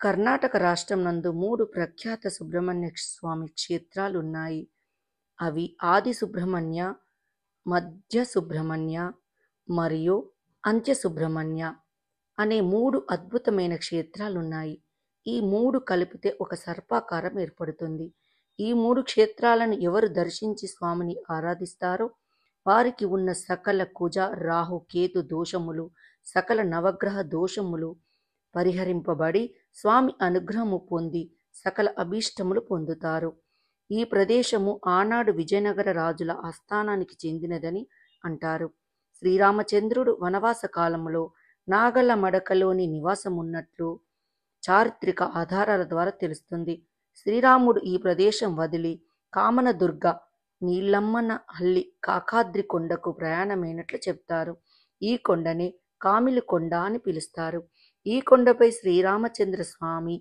కర్ణాటక రాష్ట్రం నందు 3 ప్రఖ్యాత సుబ్రహ్మణ్య స్వామి క్షేత్రాలున్నాయి. అవి ఆది సుబ్రహ్మణ్య, మధ్య సుబ్రహ్మణ్య మరియు అంత్య సుబ్రహ్మణ్య అనే 3 అద్భుతమైన క్షేత్రాలున్నాయి. ఈ 3 కలిపితే ఒక సర్పాకారం ఏర్పడుతుంది. ఈ 3 క్షేత్రాలను ఎవరు దర్శించి స్వామిని ఆరాధిస్తారో వారికి ఉన్న సకల కుజ, రాహు, కేతు దోషములు, సకల నవగ్రహ దోషములు పరిహరింపబడి స్వామి అనుగ్రహము పొంది సకల అభీష్టములు పొందుతారు. ఈ ప్రదేశము ఆనాడు విజయనగర రాజుల ఆస్థానానికి చెందినదని అంటారు. శ్రీరామచంద్రుడు వనవాస కాలంలో నాగల మడకలోని నివాసమున్నట్లు చారిత్రక ఆధారాల ద్వారా తెలుస్తుంది. శ్రీరాముడు ఈ ప్రదేశం వదిలి కామనదుర్గ, నీలమ్మనహల్లి, కాకాద్రి కొండకు ప్రయాణమైనట్లు చెప్తారు. ఈ కొండని కామిలి కొండ అని పిలుస్తారు. ఈ కొండపై శ్రీరామచంద్ర స్వామి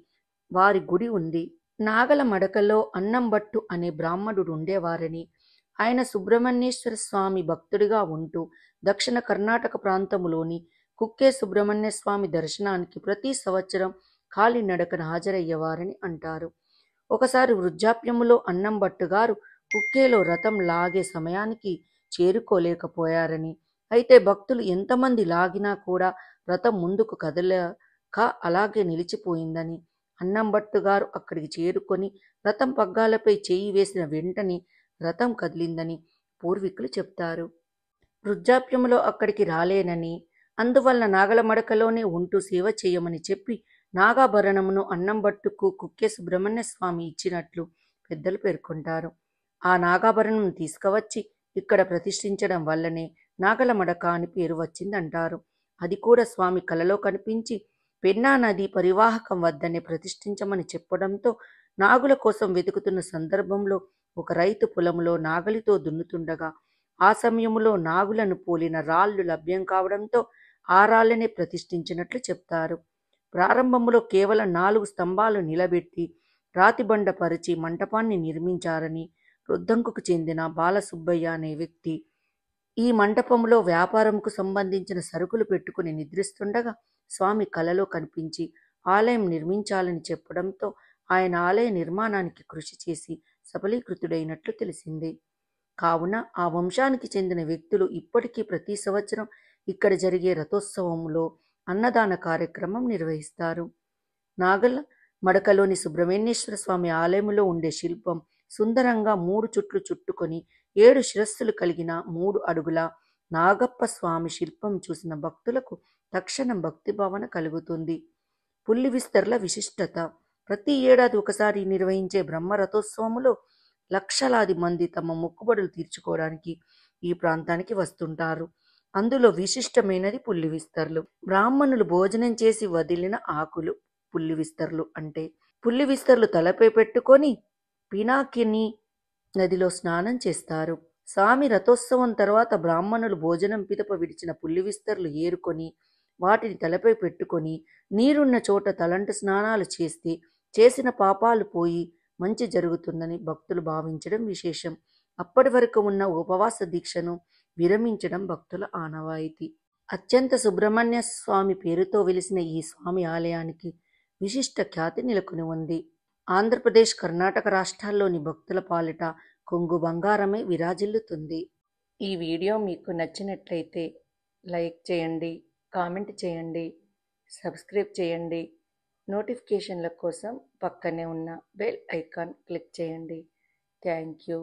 వారి గుడి ఉంది. నాగల మడకలో అన్నంబట్టు అనే బ్రాహ్మణుడు ఉండేవారని, ఆయన సుబ్రహ్మణ్యేశ్వర స్వామి భక్తుడిగా ఉంటూ దక్షిణ కర్ణాటక ప్రాంతంలోని కుక్కే సుబ్రహ్మణ్య స్వామి దర్శనానికి ప్రతి సంవత్సరం కాలినడకన హాజరయ్యేవారని అంటారు. ఒకసారి వృద్ధాప్యములో అన్నంబట్టు గారు కుక్కేలో రథం లాగే సమయానికి చేరుకోలేకపోయారని, అయితే భక్తులు ఎంతమంది లాగినా కూడా రథం ముందుకు కదలక అలాగే నిలిచిపోయిందని, అన్నంబట్టు గారు అక్కడికి చేరుకొని రథం పగ్గాలపై చేయి వేసిన వెంటనే రథం కదిలిందని పూర్వీకులు చెప్తారు. వృద్ధాప్యంలో అక్కడికి రాలేనని, అందువల్ల నాగల మడకలోనే ఉంటూ సేవ చేయమని చెప్పి నాగాభరణమును అన్నంబట్టుకు కుక్కే సుబ్రహ్మణ్య స్వామి ఇచ్చినట్లు పెద్దలు పేర్కొంటారు. ఆ నాగాభరణం తీసుకువచ్చి ఇక్కడ ప్రతిష్ఠించడం వల్లనే నాగల మడక అని పేరు వచ్చిందంటారు. అది కూడా స్వామి కలలో కనిపించి పెన్నా నది పరివాహకం వద్దనే ప్రతిష్ఠించమని చెప్పడంతో నాగుల కోసం వెతుకుతున్న సందర్భంలో ఒక రైతు పొలంలో నాగలితో దున్నుతుండగా ఆ సమయంలో నాగులను పోలిన రాళ్లు లభ్యం కావడంతో ఆ రాళ్లనే ప్రతిష్ఠించినట్లు చెప్తారు. ప్రారంభంలో కేవలం 4 స్తంభాలు నిలబెట్టి రాతిబండ పరిచి మంటపాన్ని నిర్మించారని రొద్దంకుకు చెందిన బాలసుబ్బయ్య అనే వ్యక్తి ఈ మంటపంలో వ్యాపారంకు సంబంధించిన సరుకులు పెట్టుకుని నిద్రిస్తుండగా స్వామి కలలో కనిపించి ఆలయం నిర్మించాలని చెప్పడంతో ఆయన ఆలయ నిర్మాణానికి కృషి చేసి సఫలీకృతుడైనట్లు తెలిసింది. కావున ఆ వంశానికి చెందిన వ్యక్తులు ఇప్పటికీ ప్రతి సంవత్సరం ఇక్కడ జరిగే రథోత్సవంలో అన్నదాన కార్యక్రమం నిర్వహిస్తారు. నాగల మడకలోని సుబ్రహ్మణ్యేశ్వర స్వామి ఆలయంలో ఉండే శిల్పం సుందరంగా 3 చుట్లు చుట్టుకొని 7 శిరస్సులు కలిగిన 3 అడుగుల నాగప్ప స్వామి శిల్పం చూసిన భక్తులకు తక్షణం భక్తిభావన కలుగుతుంది. పుల్లి విస్తర్ల విశిష్టత: ప్రతి ఏడాది ఒకసారి నిర్వహించే బ్రహ్మరథోత్సవములో లక్షలాది మంది తమ మొక్కుబడులు తీర్చుకోవడానికి ఈ ప్రాంతానికి వస్తుంటారు. అందులో విశిష్టమైనది పుల్లి విస్తర్లు. బ్రాహ్మణులు భోజనం చేసి వదిలిన ఆకులు పుల్లి విస్తర్లు అంటే. పుల్లి విస్తర్లు తలపై పెట్టుకొని పినాకిని నదిలో స్నానం చేస్తారు. స్వామి రథోత్సవం తర్వాత బ్రాహ్మణులు భోజనం పిదప విడిచిన పుల్లి విస్తర్లు ఏరుకొని వాటిని తలపై పెట్టుకొని నీరున్న చోట తలంటు స్నానాలు చేస్తే చేసిన పాపాలు పోయి మంచి జరుగుతుందని భక్తులు భావించడం విశేషం. అప్పటి వరకు ఉన్న ఉపవాస దీక్షను విరమించడం భక్తుల ఆనవాయితీ. అత్యంత సుబ్రహ్మణ్య స్వామి పేరుతో వెలిసిన ఈ స్వామి ఆలయానికి విశిష్ట ఖ్యాతి నెలకొని ఉంది. ఆంధ్రప్రదేశ్, కర్ణాటక రాష్ట్రాల్లోని భక్తుల పాలిట కొంగు బంగారమై విరాజిల్లుతుంది. ఈ వీడియో మీకు నచ్చినట్లయితే లైక్ చేయండి, కామెంట్ చేయండి, సబ్స్క్రైబ్ చేయండి. నోటిఫికేషన్ల కోసం పక్కనే ఉన్న బెల్ ఐకాన్ క్లిక్ చేయండి. Thank you.